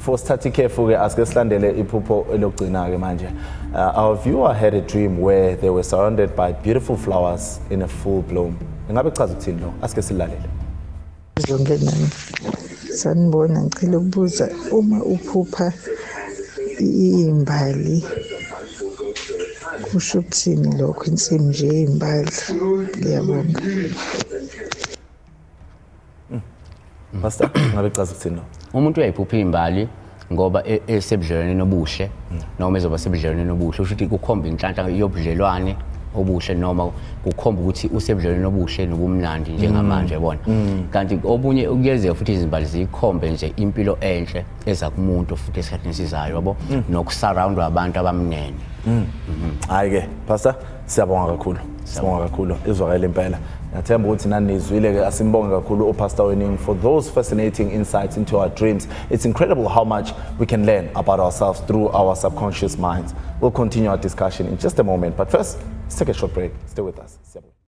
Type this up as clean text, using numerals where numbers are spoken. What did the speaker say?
before sithathe ikhefu-ke asike silandele iphupho elokugcina-ke manje. Our viewer had a dream where they were surrounded by beautiful flowers in a full bloom. Ingabe kuchaza ukuthini lo? Asike silalele. Zonke nami sanibona ngicela ukubuza uma uphupha izimbali kusho ukuthini lokho insimu nje izimbali. Ngiyabonga. Pastor, ngabe kuchaza ukuthini lo? Umuntu uyayiphupha izimbali ngoba esebudlelwane nobuhle noma ezoba sebudlelwane nobuhle usho ukuthi kukhomba inhlanhla yobudlelwane obuhle noma kukhomba ukuthi usebudlelwane nobuhle nobumnandi njengamanje yabona. Kanti obunye ukuyenzeka futhi izimbali zikhombe nje impilo enhle eza kumuntu futhi esikhathini sizayo yabo nokusurroundwa abantu abamnene. Hayi ke Pastor, siyabonga kakhulu. Siyabonga kakhulu. Izwakele impela. Ngiyathemba ukuthi nani nizwile-ke asimbonge kakhulu uPastor Wening for those fascinating insights into our dreams. It's incredible how much we can learn about ourselves through our subconscious minds. We'll continue our discussion in just a moment, but first, let's take a short break. Stay with us.